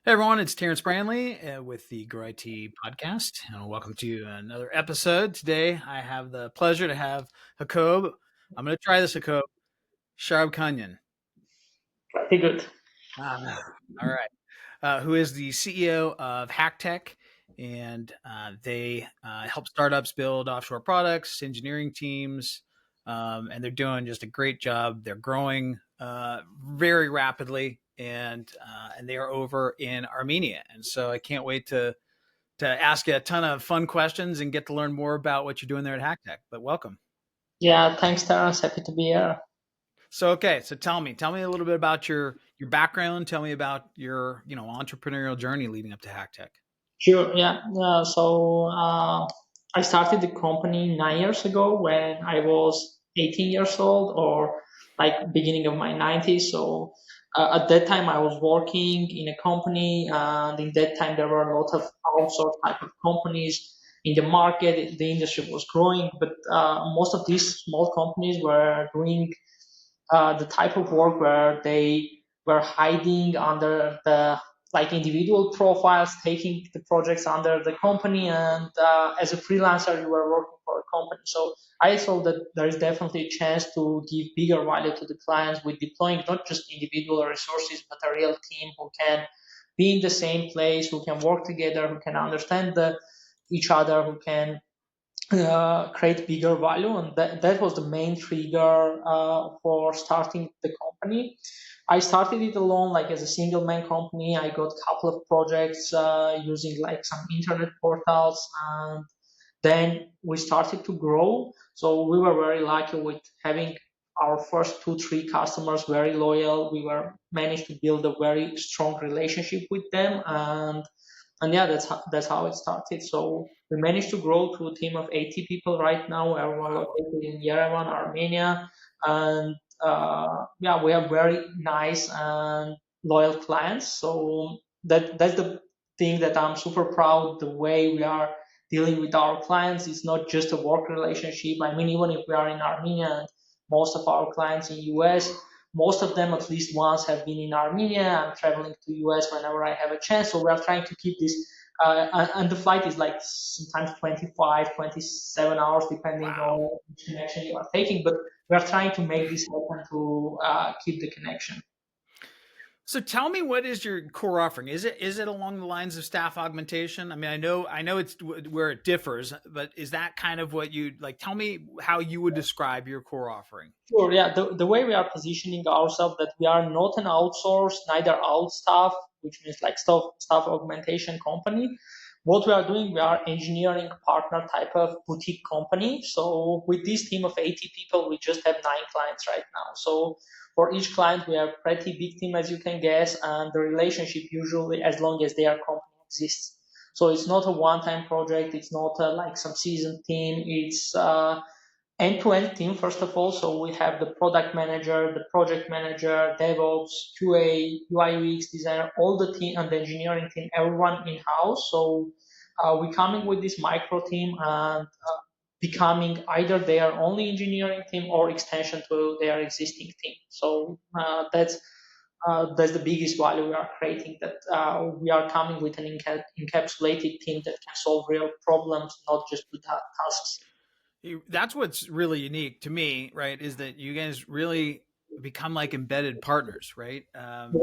Hey everyone, it's Terrence Branley with the Grow IT podcast, and welcome to another episode. Today, I have the pleasure to have Hakob. I'm going to try this, Hakob Sharabkhanyan. Pretty good. All right, who is the CEO of HackTech, and they help startups build offshore products, engineering teams, and they're doing just a great job. They're growing very rapidly, and they are over in Armenia, and so I can't wait to ask you a ton of fun questions and get to learn more about what you're doing there at HackTech. But welcome. Yeah, thanks, Terrence. Happy to be here. So okay, so tell me a little bit about your background. Tell me about your entrepreneurial journey leading up to HackTech. Sure. Yeah. I started the company 9 years ago when I was 18 years old, or like beginning of my 90s. So at that time, I was working in a company, and in that time, there were a lot of outsourced type of companies in the market. The industry was growing, but most of these small companies were doing the type of work where they were hiding under the like individual profiles, taking the projects under the company, and as a freelancer, you were working for a company. So I saw that there is definitely a chance to give bigger value to the clients with deploying not just individual resources, but a real team who can be in the same place, who can work together, who can understand each other, who can create bigger value, and that was the main trigger for starting the company. I started it alone, like as a single man company. I got a couple of projects using like some internet portals, and then we started to grow. So we were very lucky with having our first 2 3 customers very loyal. We were managed to build a very strong relationship with them, and yeah, that's how it started. So we managed to grow to a team of 80 people right now. Everyone Wow. located in Yerevan, Armenia, and yeah, we have very nice and loyal clients. So that's the thing that I'm super proud. The way we are dealing with our clients is not just a work relationship. I mean, even if we are in Armenia, and most of our clients in US, most of them at least once have been in Armenia. I'm traveling to US whenever I have a chance. So we are trying to keep this, and the flight is like sometimes 25, 27 hours depending Wow. on which connection you are taking. But we are trying to make this happen to keep the connection. So tell me, what is your core offering? Is it along the lines of staff augmentation? I mean, I know it's where it differs, but is that kind of what you like? Tell me how you would describe your core offering. Sure, yeah. The way we are positioning ourselves, that we are not an outsourced, neither out staff, which means like staff augmentation company. What we are doing, we are engineering partner type of boutique company. So with this team of 80 people, we just have 9 clients right now. So for each client, we have pretty big team, as you can guess, and the relationship usually as long as their company exists. So it's not a one-time project. It's not like some seasoned team. It's end-to-end team, first of all. So we have the product manager, the project manager, DevOps, QA, UI UX designer, all the team and the engineering team, everyone in-house. So we coming with this micro team and becoming either their only engineering team or extension to their existing team. So that's the biggest value we are creating, that we are coming with an encapsulated team that can solve real problems, not just do tasks. That's what's really unique to me, right? Is that you guys really become like embedded partners, right? And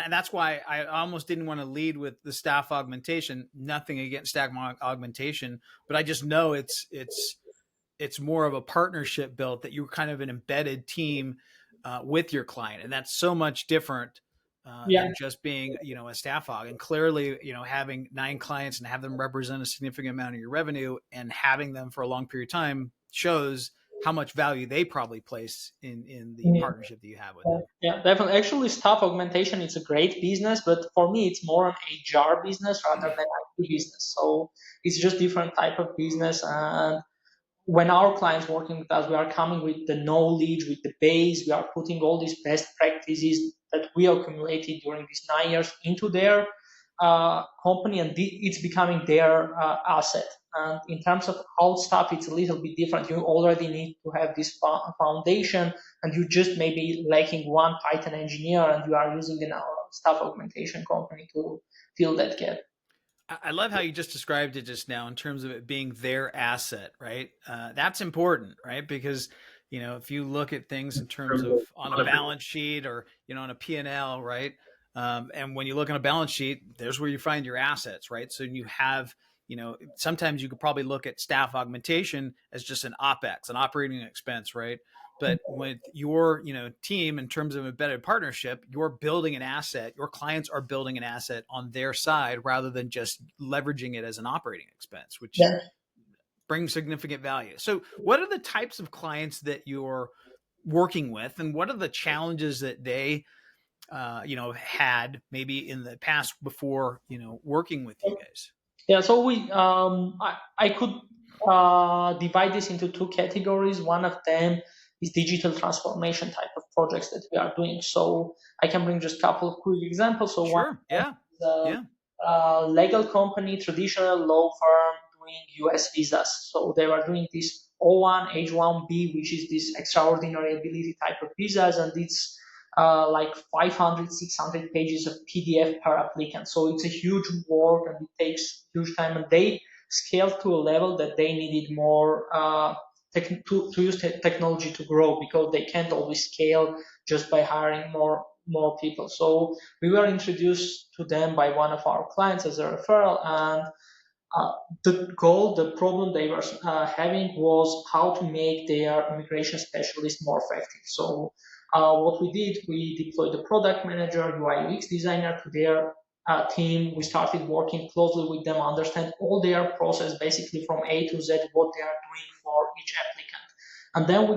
that's why I almost didn't want to lead with the staff augmentation. Nothing against staff augmentation, but I just know it's more of a partnership built, that you're kind of an embedded team with your client, and that's so much different Yeah. than just being a staff aug. And clearly, having 9 clients and have them represent a significant amount of your revenue and having them for a long period of time shows how much value they probably place in the Yeah. partnership that you have with them. Yeah, definitely. Actually, staff augmentation is a great business, but for me, it's more an HR business rather than IT business. So it's just different type of business. And when our clients working with us, we are coming with the knowledge, with the base. We are putting all these best practices that we accumulated during these 9 years into their company, and it's becoming their asset. And in terms of old stuff, it's a little bit different. You already need to have this foundation, and you just maybe lacking one Python engineer, and you are using staff augmentation company to fill that gap. I love how you just described it just now in terms of it being their asset, right? That's important, right? Because if you look at things in terms of on a balance sheet or on a P&L, right? And when you look on a balance sheet, there's where you find your assets, right? So you have, sometimes you could probably look at staff augmentation as just an OpEx, an operating expense, right? But with your, team in terms of embedded partnership, you're building an asset. Your clients are building an asset on their side rather than just leveraging it as an operating expense, which Yeah. brings significant value. So, what are the types of clients that you're working with, and what are the challenges that they, had maybe in the past before, working with you guys? Yeah, so I could divide this into two categories. One of them is digital transformation type of projects that we are doing. So I can bring just a couple of quick examples. So one Sure. Yeah. is a, Yeah. legal company, traditional law firm doing US visas. So they were doing this O1, H1B, which is this extraordinary ability type of visas, and it's like 500, 600 pages of PDF per applicant. So it's a huge work and it takes huge time. And they scaled to a level that they needed more to use technology to grow because they can't always scale just by hiring more people. So we were introduced to them by one of our clients as a referral, and uh, the problem they were having was how to make their immigration specialists more effective. So what we did, we deployed the product manager, UI UX designer to their team. We started working closely with them, understand all their process, basically from A to Z, what they are doing for each applicant. And then we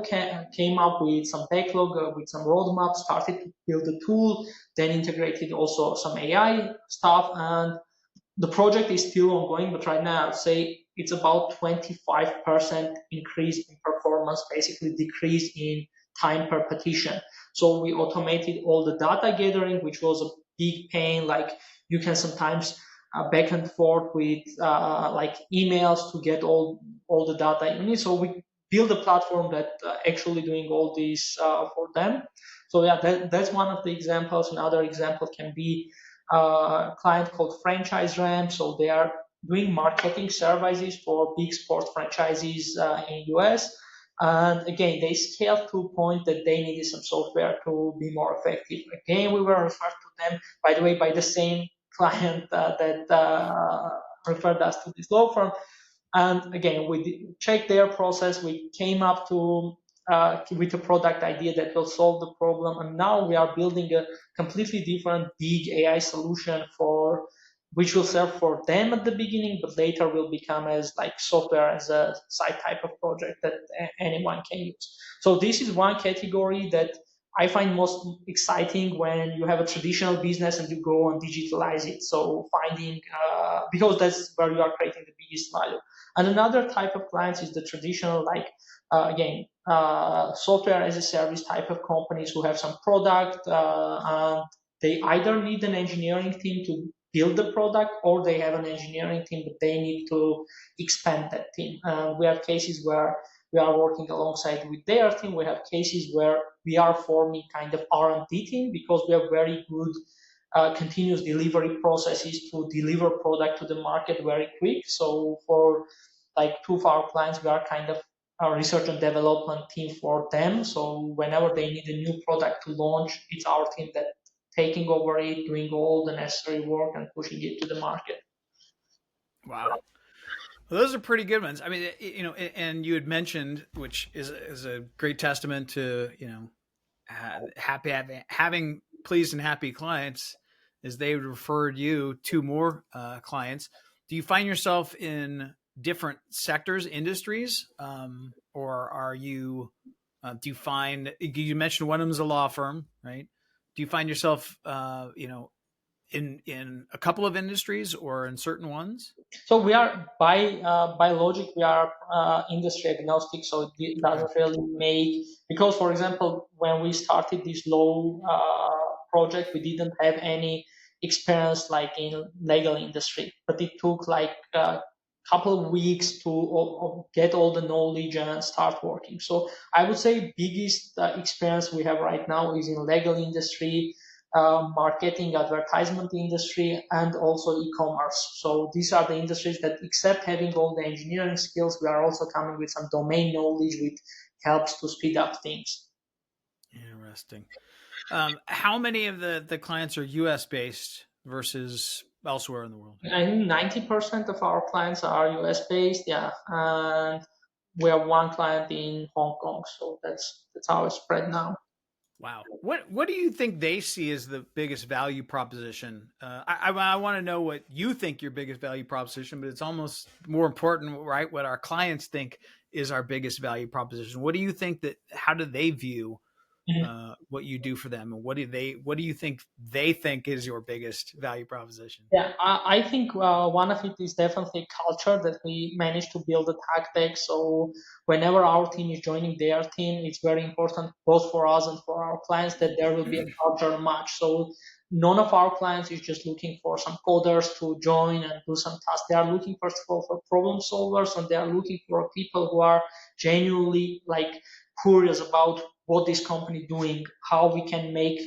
came up with some backlog, with some roadmap, started to build a tool, then integrated also some AI stuff, and the project is still ongoing, but right now I'd say it's about 25% increase in performance, basically decrease in time per petition. So we automated all the data gathering, which was a big pain. Like you can sometimes back and forth with like emails to get all the data you need. So we build a platform that actually doing all this for them. So yeah, that's one of the examples. Another example can be client called Franchise Ramp. So they are doing marketing services for big sports franchises in US. And again, they scaled to a point that they needed some software to be more effective. Again, we were referred to them, by the way, by the same client that referred us to this law firm. And again, we checked their process. We came up to with a product idea that will solve the problem. And now we are building a completely different big AI solution for which will serve for them at the beginning, but later will become as like software as a side type of project that anyone can use. So this is one category that I find most exciting when you have a traditional business and you go and digitalize it. So finding because that's where you are creating the biggest value. And another type of clients is the traditional, like again, software as a service type of companies who have some product and they either need an engineering team to build the product or they have an engineering team but they need to expand that team. We have cases where we are working alongside with their team. We have cases where we are forming kind of R&D team because we have very good continuous delivery processes to deliver product to the market very quick. So for like two of our clients, we are kind of a research and development team for them. So whenever they need a new product to launch, it's our team that taking over it, doing all the necessary work and pushing it to the market. Wow. Well, those are pretty good ones. I mean, and you had mentioned, which is a great testament to happy having pleased and happy clients, is they referred you to more clients. Do you find yourself in different sectors, industries, or are you? Do you find you mentioned one of them is a law firm, right? Do you find yourself, in a couple of industries or in certain ones? So we are by logic we are industry agnostic. So it Okay. doesn't really make because for example when we started this low project we didn't have any experience like in legal industry, but it took like a couple of weeks to get all the knowledge and start working. So I would say biggest experience we have right now is in legal industry. marketing, advertisement industry, and also e-commerce. So these are the industries that, except having all the engineering skills, we are also coming with some domain knowledge, which helps to speed up things. Interesting. How many of the clients are U.S. based versus elsewhere in the world? I think 90% of our clients are US based, yeah, and we have one client in Hong Kong, so that's how it's spread now. Wow. What do you think they see as the biggest value proposition? I want to know what you think your biggest value proposition, but it's almost more important, right? What our clients think is our biggest value proposition. What do you think that? How do they view what you do for them, and what do you think they think is your biggest value proposition? Yeah, I think one of it is definitely culture that we managed to build at HackTech. So whenever our team is joining their team, it's very important both for us and for our clients that there will be a culture match. So none of our clients is just looking for some coders to join and do some tasks. They are looking first of all for problem solvers, and they are looking for people who are genuinely like curious about what this company doing, how we can make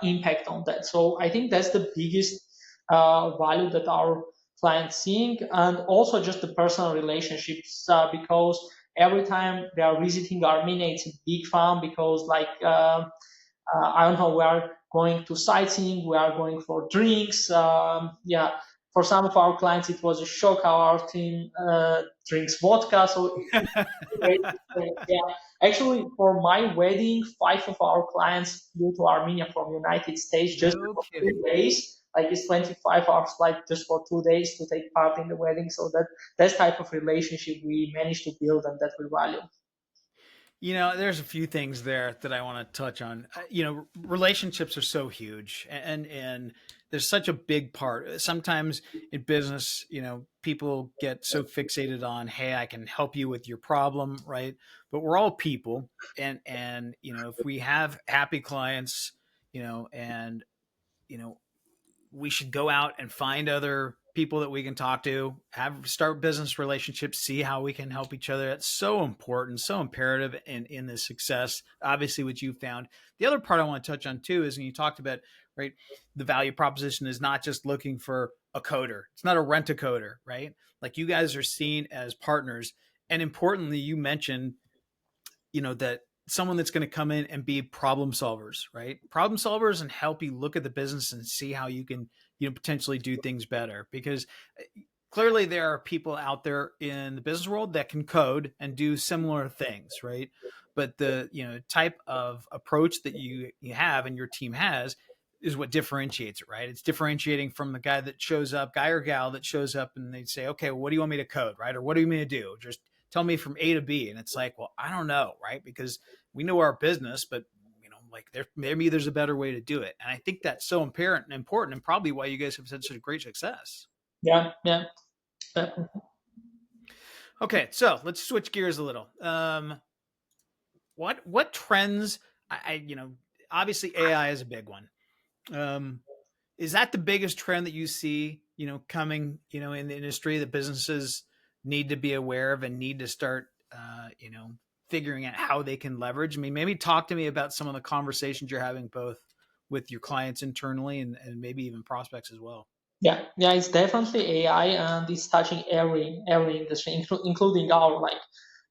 impact on that. So I think that's the biggest value that our clients seeing, and also just the personal relationships, because every time they are visiting Armenia, it's a big fun because I don't know, we are going to sightseeing, we are going for drinks. Yeah, for some of our clients, it was a shock how our team drinks vodka. So great experience. Yeah, actually, for my wedding, five of our clients flew to Armenia from United States just No for kidding. 2 days. Like it's 25 hours flight just for 2 days to take part in the wedding. So that's type of relationship we managed to build and that we value. There's a few things there that I want to touch on. Relationships are so huge, and there's such a big part. Sometimes in business, people get so fixated on, hey, I can help you with your problem, right? But we're all people, and if we have happy clients, and you know, we should go out and find other people that we can talk to, have start business relationships, see how we can help each other. That's so important, so imperative in this success. Obviously, what you found. The other part I want to touch on too is when you talked about, right, the value proposition is not just looking for a coder. It's not a rent a coder, right? Like you guys are seen as partners, and importantly, you mentioned that someone that's going to come in and be problem solvers, right? Problem solvers, and help you look at the business and see how you can potentially do things better, because clearly there are people out there in the business world that can code and do similar things, right? But the type of approach that you have and your team has is what differentiates it, right? It's differentiating from the guy or gal that shows up and they say, okay, well, what do you want me to code, right? Or what do you want me to do? Just tell me from A to B. And it's like, well, I don't know, right? Because we know our business, but like maybe there's a better way to do it. And I think that's so apparent and important, and probably why you guys have had such a great success. Yeah, yeah. Okay, so let's switch gears a little. What trends? Obviously AI is a big one. Um, is that the biggest trend that you see? Coming in the industry that businesses need to be aware of and need to start figuring out how they can leverage. I mean, maybe talk to me about some of the conversations you're having both with your clients internally and maybe even prospects as well. Yeah, yeah, it's definitely AI, and it's touching every industry, including our like.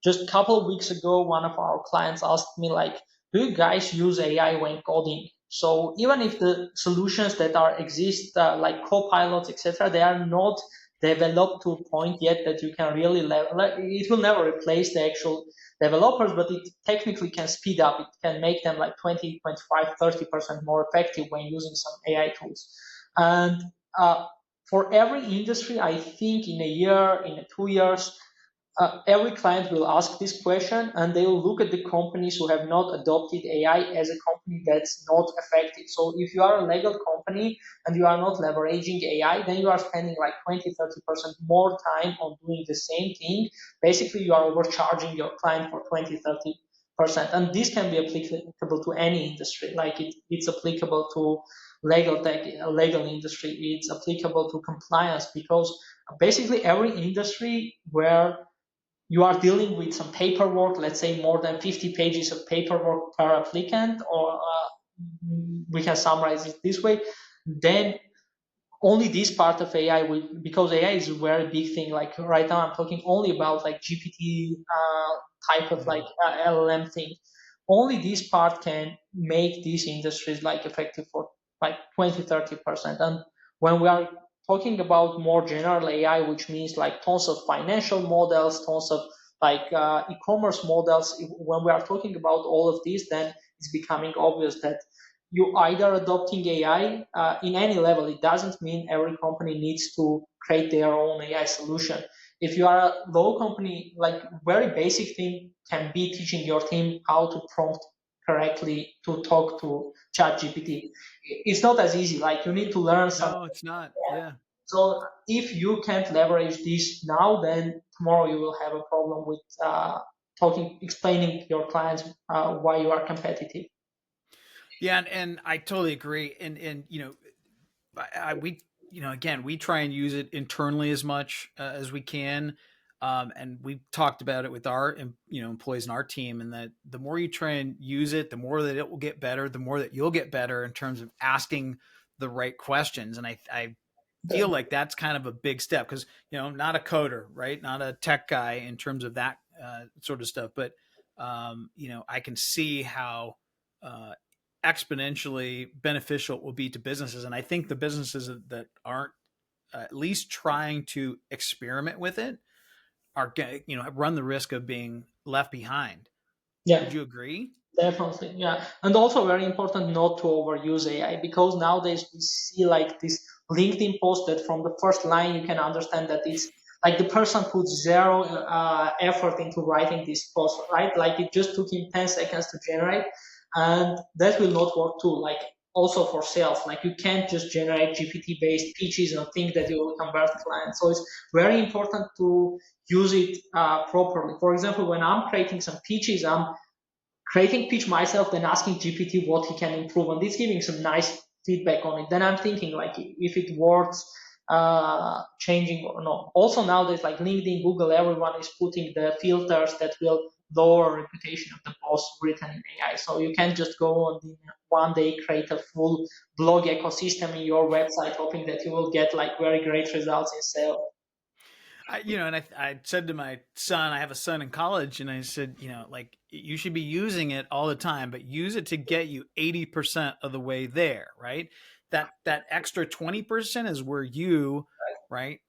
Just a couple of weeks ago, one of our clients asked me like, "Do you guys use AI when coding?" So even if the solutions that are exist like copilots, etc., they are not developed to a point yet that you can really level. It will never replace the actual developers, but it technically can speed up. It can make them like 20, 25, 30% more effective when using some AI tools. And uh, for every industry, I think in a year, in 2 years, every client will ask this question, and they will look at the companies who have not adopted AI as a company that's not effective. So if you are a legal company and you are not leveraging AI, then you are spending like 20, 30% more time on doing the same thing. Basically, you are overcharging your client for 20, 30%. And this can be applicable to any industry. Like it's applicable to legal tech, legal industry. It's applicable to compliance because basically every industry where you are dealing with some paperwork, let's say more than 50 pages of paperwork per applicant, or we can summarize it this way, then only this part of AI will, because AI is a very big thing. Like right now, I'm talking only about like GPT type of like Mhm. LLM thing. Only this part can make these industries like effective for like 20-30%. And when we are talking about more general AI, which means like tons of financial models, tons of like e-commerce models, when we are talking about all of these, then it's becoming obvious that you either adopting AI in any level. It doesn't mean every company needs to create their own AI solution. If you are a low company, like very basic thing can be teaching your team how to prompt correctly to talk to ChatGPT. It's not as easy. Like you need to learn some. No, it's not. Yeah. So if you can't leverage this now, then tomorrow you will have a problem with explaining to your clients why you are competitive. Yeah, and I totally agree. And we again we try and use it internally as much as we can, and we've talked about it with our employees in our team, and that the more you try and use it, the more that it will get better, the more that you'll get better in terms of asking the right questions. And I feel like that's kind of a big step because not a coder, right, not a tech guy in terms of that sort of stuff, but I can see how uh, exponentially beneficial it will be to businesses. And I think the businesses that aren't at least trying to experiment with it are run the risk of being left behind. Would Yeah. you agree? Definitely, yeah. And also very important not to overuse AI, because nowadays we see like this LinkedIn post that from the first line you can understand that it's like the person put zero effort into writing this post, right? Like it just took him 10 seconds to generate, and that will not work too. Like also for sales, like you can't just generate GPT based pitches and think that you will convert clients. So it's very important to use it properly. For example, when I'm creating some pitches, I'm creating pitch myself, then asking GPT what he can improve, and it's giving some nice feedback on it. Then I'm thinking like if it works, changing or not. Also nowadays, like LinkedIn, Google, everyone is putting the filters that will lower reputation of the post written in AI. So you can't just go on in one day create a full blog ecosystem in your website, hoping that you will get like very great results in sales. I said to my son, I have a son in college, and I said, like you should be using it all the time, but use it to get you 80% of the way there, right? That extra 20% is where you, right,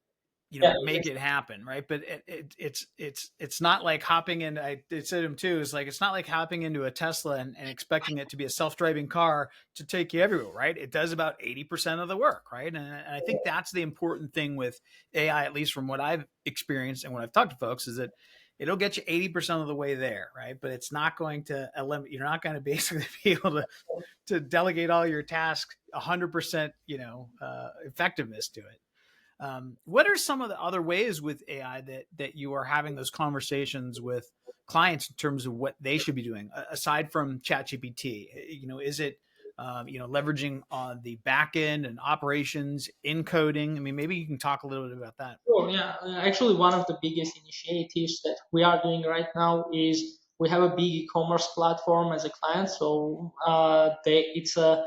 Yeah, make it happen, right? But it's not like hopping in. I said to him too. It's like it's not like hopping into a Tesla and expecting it to be a self-driving car to take you everywhere, right? It does about 80% of the work, right? And I think that's the important thing with AI, at least from what I've experienced and when I've talked to folks, is that it'll get you 80% of the way there, right? But it's not going to eliminate. You're not going to basically be able to delegate all your tasks 100%, effectiveness to it. What are some of the other ways with AI that you are having those conversations with clients in terms of what they should be doing aside from ChatGPT? Is it leveraging on the back end and operations, encoding? I mean, maybe you can talk a little bit about that. sure, yeah. Actually, one of the biggest initiatives that we are doing right now is we have a big e-commerce platform as a client. So it's a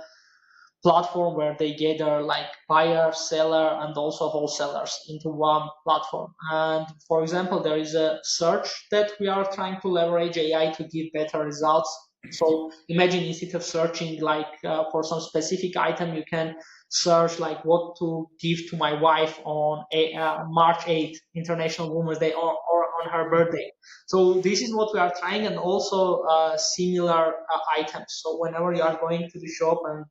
platform where they gather like buyer, seller, and also wholesalers into one platform. And for example, there is a search that we are trying to leverage AI to give better results. So imagine instead of searching like for some specific item, you can search like what to give to my wife on March 8th, International Women's Day, or on her birthday. So this is what we are trying, and also similar items. So whenever you are going to the shop and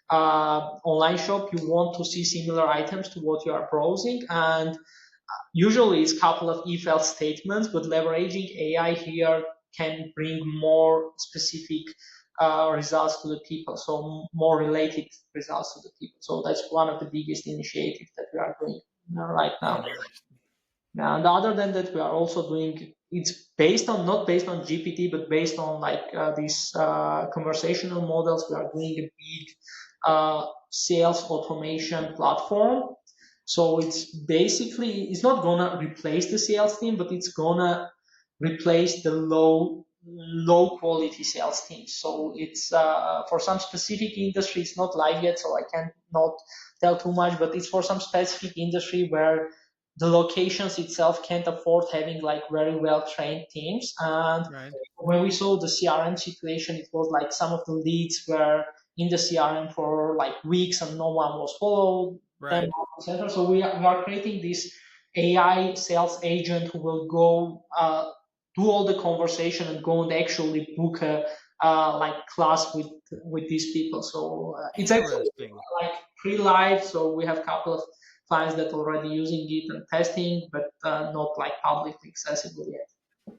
online shop, you want to see similar items to what you are browsing, and usually it's a couple of if else statements, but leveraging AI here can bring more specific results to the people, so more related results to the people. So that's one of the biggest initiatives that we are doing right Oh, now. nice. And other than that, we are also doing, it's based on, not based on GPT, but based on like these conversational models. We are doing a big sales automation platform. So it's basically, it's not gonna replace the sales team, but it's gonna replace the low low quality sales teams. So it's for some specific industry, it's not live yet, so I can not tell too much, but it's for some specific industry where the locations itself can't afford having like very well trained teams. And Right. when we saw the CRM situation, it was like some of the leads were in the CRM for like weeks and no one was followed them, Right. etc. So we are creating this AI sales agent who will go do all the conversation and go and actually book a like class with these people. So it's actually Interesting. like pre-live. So we have a couple of clients that already using it and testing, but not like publicly accessible yet.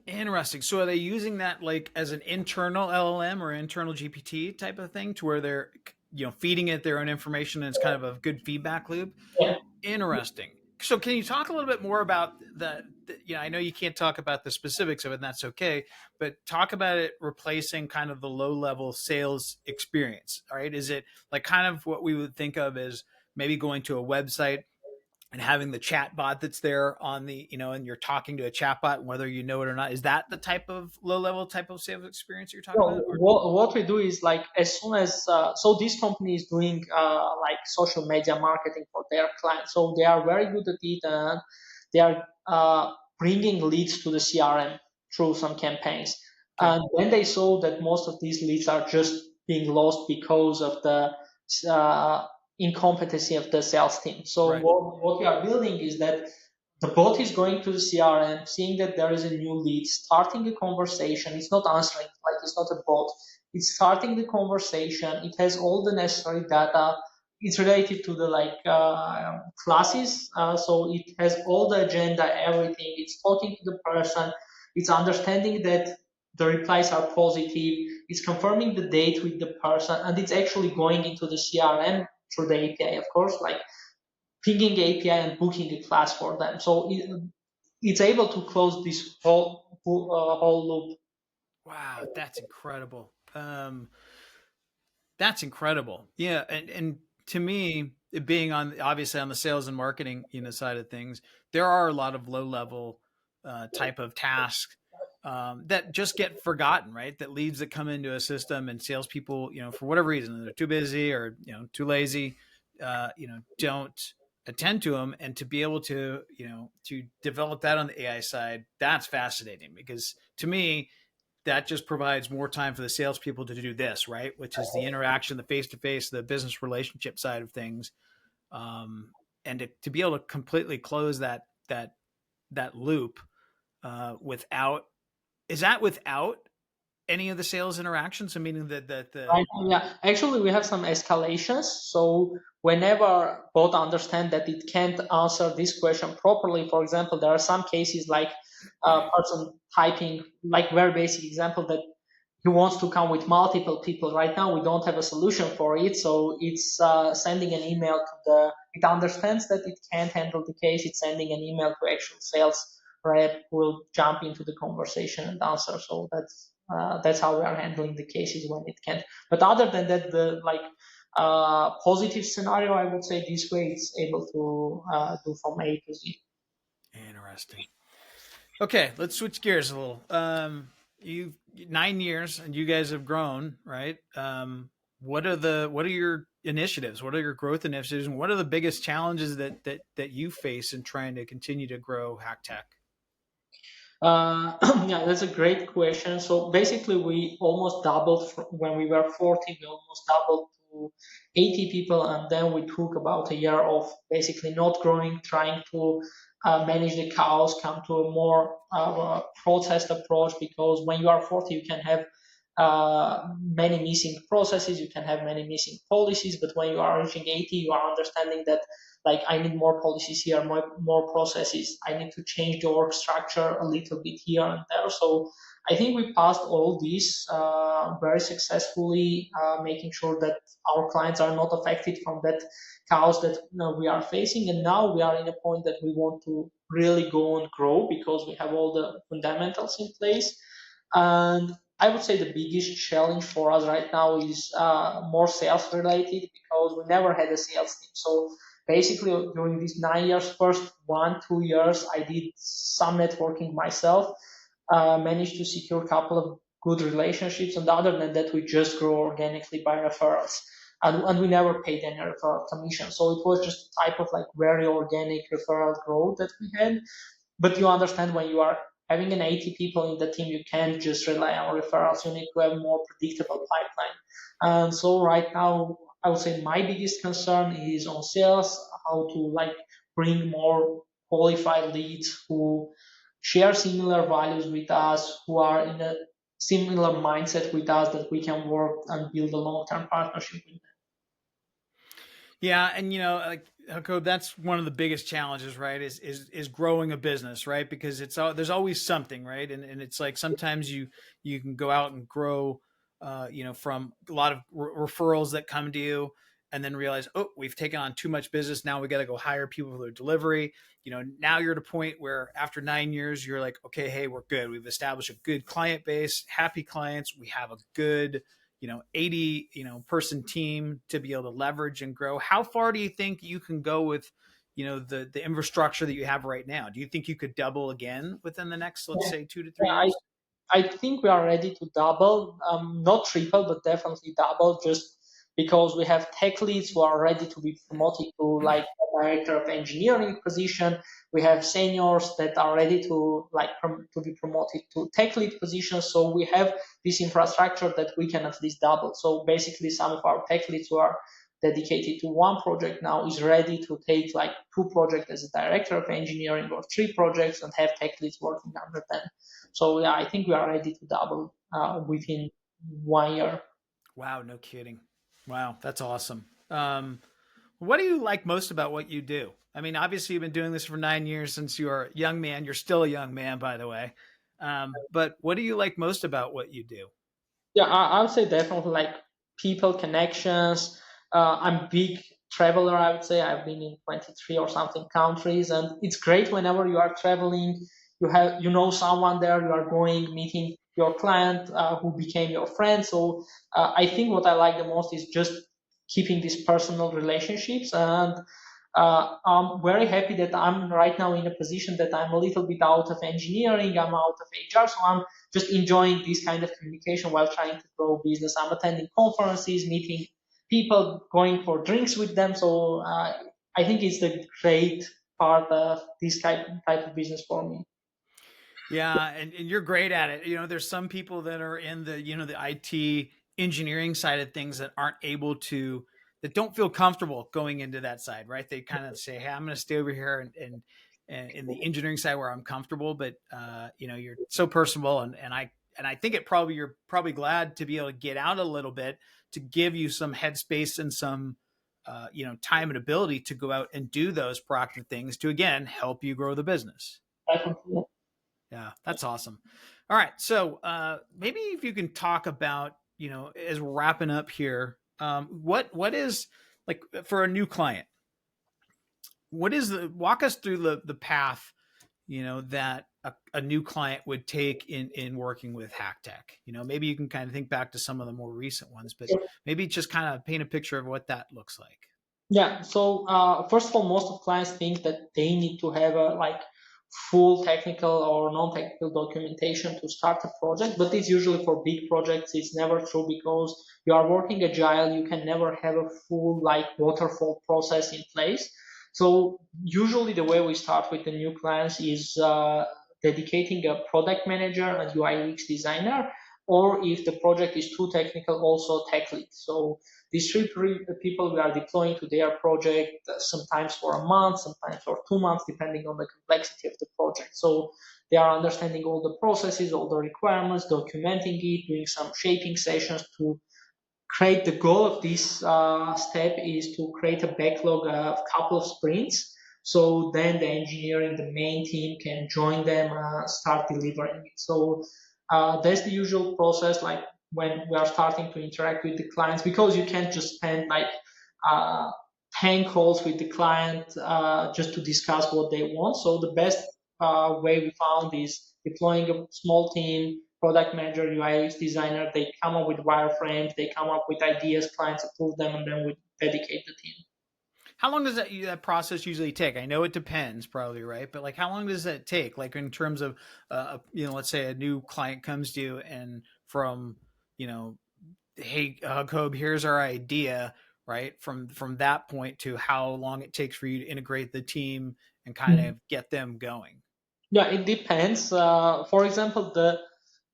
Interesting. So are they using that like as an internal LLM or internal GPT type of thing to where they're feeding it their own information and it's kind of a good feedback loop? Yeah. Interesting. So can you talk a little bit more about I know you can't talk about the specifics of it and that's okay, but talk about it replacing kind of the low level sales experience. All right. Is it like kind of what we would think of as maybe going to a website and having the chat bot that's there on and you're talking to a chat bot, whether you know it or not? Is that the type of low level type of sales experience you're talking about? No, Or what we do is like as soon as so this company is doing like social media marketing for their clients, so they are very good at it and they are bringing leads to the CRM through some campaigns. okay. And then they saw that most of these leads are just being lost because of the uh, incompetency of the sales team. So Right. what we are building is that the bot is going to the CRM, seeing that there is a new lead, starting a conversation. It's not answering, like it's not a bot. It's starting the conversation. It has all the necessary data. It's related to the like classes, so it has all the agenda, everything. It's talking to the person. It's understanding that the replies are positive. It's confirming the date with the person, and it's actually going into the CRM through the API, of course, like pinging API and booking a class for them. So it's able to close this whole loop. Wow, that's incredible. That's incredible. Yeah, and to me, it being on obviously on the sales and marketing side of things, there are a lot of low level type of tasks that just get forgotten, right? That leads that come into a system and salespeople, for whatever reason, they're too busy or too lazy, don't attend to them. And to be able to to develop that on the AI side, that's fascinating because to me, that just provides more time for the salespeople to do this, right? Which is the interaction, the face to face, the business relationship side of things, and to be able to completely close that loop without is that without any of the sales interactions? So meaning that the Right. Yeah. Actually, we have some escalations. So whenever both understand that it can't answer this question properly, for example, there are some cases like a person typing, like very basic example that he wants to come with multiple people. Right now, we don't have a solution for it. So it's sending an email to it understands that it can't handle the case. It's sending an email to actual sales rep who will jump into the conversation and answer. So that's how we are handling the cases when it can't. But other than that, the like positive scenario, I would say this way it's able to do from A to Z. interesting. Okay, let's switch gears a little. You've 9 years and you guys have grown, right? What are your initiatives? What are your growth initiatives? And what are the biggest challenges that you face in trying to continue to grow HackTech? Yeah, that's a great question. So basically, we almost doubled when we were 40. We almost doubled to 80 people, and then we took about a year of basically not growing, trying to manage the chaos, come to a more processed approach. Because when you are 40, you can have many missing processes, you can have many missing policies, but when you are reaching 80, you are understanding that like I need more policies here, more processes. I need to change the org structure a little bit here and there. So I think we passed all these very successfully, making sure that our clients are not affected from that chaos that we are facing. And now we are in a point that we want to really go and grow because we have all the fundamentals in place. And I would say the biggest challenge for us right now is more sales related because we never had a sales team. So basically, during these 9 years, first 1, 2 years, I did some networking myself, managed to secure a couple of good relationships. And other than that, we just grow organically by referrals. And we never paid any referral commission. So it was just a type of like very organic referral growth that we had. But you understand when you are having an 80 people in the team, you can't just rely on referrals. You need to have more predictable pipeline. And so right now, I would say my biggest concern is on sales, how to like bring more qualified leads who share similar values with us, who are in a similar mindset with us that we can work and build a long-term partnership with. Yeah, and like Hakob, that's one of the biggest challenges, right? Is growing a business, right? Because there's always something, right? And it's like sometimes you can go out and grow, from a lot of referrals that come to you, and then realize, oh, we've taken on too much business. Now we got to go hire people for their delivery. Now you're at a point where after 9 years, you're like, okay, hey, we're good. We've established a good client base, happy clients. We have a good 80 person team to be able to leverage and grow. How far do you think you can go with the infrastructure that you have right now? Do you think you could double again within the next, let's say, 2 to 3 Yeah, years? I think we are ready to double, not triple, but definitely double, just because we have tech leads who are ready to be promoted to like a director of engineering position. We have seniors that are ready to to be promoted to tech lead positions. So we have this infrastructure that we can at least double. So basically, some of our tech leads who are dedicated to one project now is ready to take like two projects as a director of engineering or three projects and have tech leads working under them. So yeah, I think we are ready to double within 1 year. Wow, no kidding. Wow, that's awesome. What do you like most about what you do? I mean, obviously, you've been doing this for 9 years since you are a young man. You're still a young man, by the way. But what do you like most about what you do? Yeah, I would say definitely like people connections. I'm a big traveler. I would say I've been in 23 or something countries, and it's great whenever you are traveling. You know someone there. You are going meeting your client who became your friend. So I think what I like the most is just keeping these personal relationships. And I'm very happy that I'm right now in a position that I'm a little bit out of engineering. I'm out of HR, so I'm just enjoying this kind of communication while trying to grow business. I'm attending conferences, meeting people, going for drinks with them. So I think it's the great part of this type of business for me. Yeah, and you're great at it. There's some people that are in the IT engineering side of things that aren't able to, that don't feel comfortable going into that side, right? They kind of say, "Hey, I'm going to stay over here and in the engineering side where I'm comfortable." But you're so personable, and I think you're probably glad to be able to get out a little bit to give you some headspace and some time and ability to go out and do those proactive things to again help you grow the business. Definitely. Yeah, that's awesome. All right, so maybe if you can talk about, as we're wrapping up here, what is like for a new client? What is the walk us through the path, that a new client would take in working with HackTech? Maybe you can kind of think back to some of the more recent ones, but maybe just kind of paint a picture of what that looks like. Yeah. So first of all, most of clients think that they need to have a like full technical or non-technical documentation to start a project, but it's usually for big projects. It's never true because you are working agile. You can never have a full like waterfall process in place. So usually the way we start with the new clients is dedicating a product manager and UI UX designer, or if the project is too technical, also tech lead. So these three people we are deploying to their project, sometimes for a month, sometimes for 2 months, depending on the complexity of the project. So they are understanding all the processes, all the requirements, documenting it, doing some shaping sessions to create. The goal of this step is to create a backlog of a couple of sprints. So then the engineering, the main team can join them, start delivering it. So that's the usual process, like when we are starting to interact with the clients, because you can't just spend like uh, 10 calls with the client just to discuss what they want. So the best way we found is deploying a small team, product manager, UI designer. They come up with wireframes, they come up with ideas, clients approve them, and then we dedicate the team. How long does that process usually take? I know it depends, probably, right? But like, how long does that take? Like in terms of, let's say a new client comes to you and from, you know, hey, Hakob, here's our idea, right? From that point to how long it takes for you to integrate the team and kind of get them going. Yeah, it depends. For example, the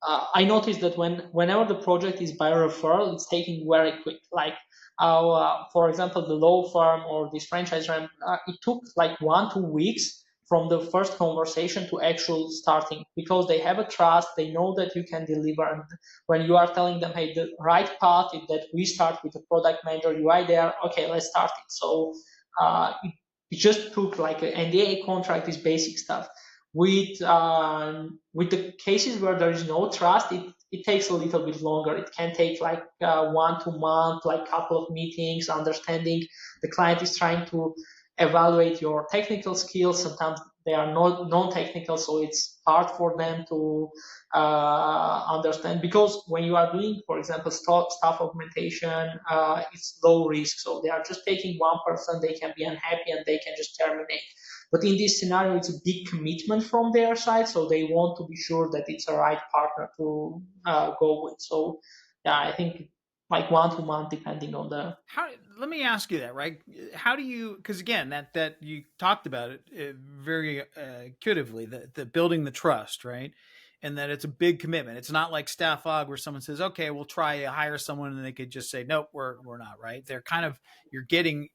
I noticed that whenever the project is by referral, it's taking very quick. Like, for example, the law firm or this franchise firm, it took like 1 2 weeks from the first conversation to actual starting because they have a trust. They know that you can deliver. And when you are telling them, hey, the right path is that we start with the product manager UI there. Okay, let's start it. So it just took like an NDA contract, this basic stuff with the cases where there is no trust, it takes a little bit longer. It can take like 1 2 months, like couple of meetings, understanding the client is trying to evaluate your technical skills. Sometimes they are not non-technical, so it's hard for them to understand because when you are doing, for example, staff augmentation, it's low risk. So they are just taking 1%, they can be unhappy and they can just terminate. But in this scenario, it's a big commitment from their side, so they want to be sure that it's a right partner to go with. So, yeah, I think like 1 2 months, depending on the. How, let me ask you that, right? How do you, because again, that you talked about it very intuitively, the building the trust, right? And that it's a big commitment. It's not like staff aug where someone says, okay, we'll try to hire someone and they could just say, nope, we're not, right? They're kind of, you're getting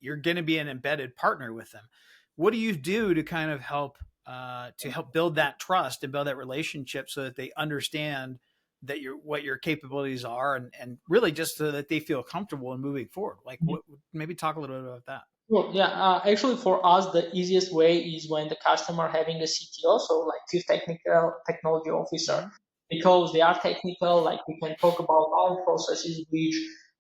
you're going to be an embedded partner with them. What do you do to kind of to help build that trust and build that relationship so that they understand that what your capabilities are, and really just so that they feel comfortable in moving forward? Like, what, maybe talk a little bit about that. Well, yeah, actually, for us, the easiest way is when the customer having a CTO, so like Chief Technical Technology Officer, Mm-hmm. because they are technical. Like we can talk about our processes, which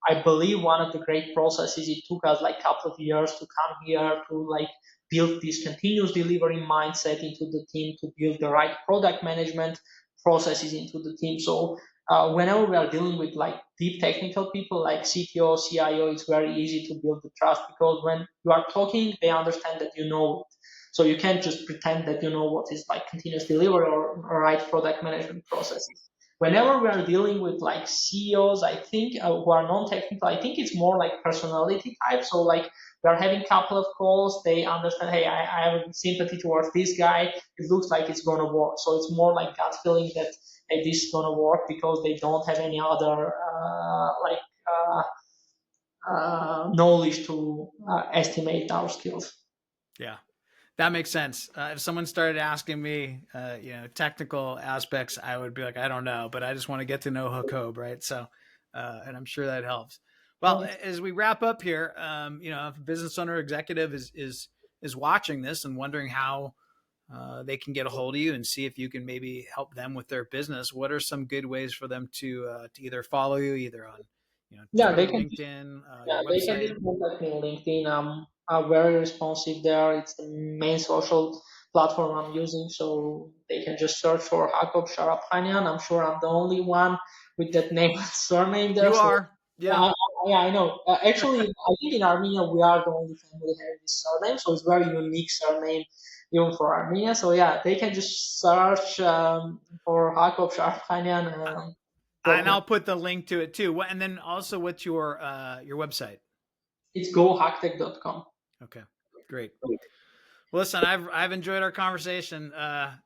I believe one of the great processes. It took us like a couple of years to come here to like build this continuous delivery mindset into the team, to build the right product management processes into the team. So whenever we are dealing with like deep technical people like CTO, CIO, it's very easy to build the trust because when you are talking, they understand that you know it. So you can't just pretend that you know what is like continuous delivery or right product management processes. Whenever we are dealing with like CEOs, I think who are non-technical, I think it's more like personality type. So like we are having a couple of calls, they understand, hey, I have sympathy towards this guy. It looks like it's gonna work. So it's more like gut feeling that hey, this is gonna work because they don't have any other knowledge to estimate our skills. Yeah, that makes sense. If someone started asking me, technical aspects, I would be like, I don't know, but I just want to get to know Hakob, right? So, and I'm sure that helps. Well, Right. as we wrap up here, if a business owner executive is watching this and wondering how they can get a hold of you and see if you can maybe help them with their business, what are some good ways for them to either follow you, either on Yeah, Twitter, LinkedIn, yeah, your they can website? just contact me on LinkedIn. I'm very responsive there. It's the main social platform I'm using, so they can just search for Hakob Sharabkhanyan. I'm sure I'm the only one with that name and surname there. You So are, yeah, yeah. yeah, I know. Actually, I think in Armenia we are the only family having this surname, so it's very unique surname even for Armenia. So yeah, they can just search for Hakob Sharabkhanyan and drop And me. I'll put the link to it too. And then also, what's your website? It's gohacktech.com. Okay, great. Well, listen, I've enjoyed our conversation.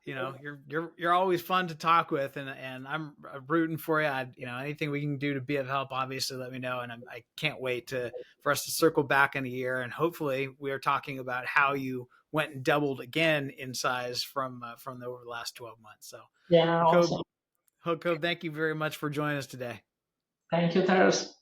You're always fun to talk with, and I'm rooting for you. Anything we can do to be of help, obviously, let me know. And I can't wait for us to circle back in a year, and hopefully, we are talking about how you went and doubled again in size from over the last 12 months. So, Yeah, Hakob, awesome. Hakob, thank you very much for joining us today. Thank you, Terrence.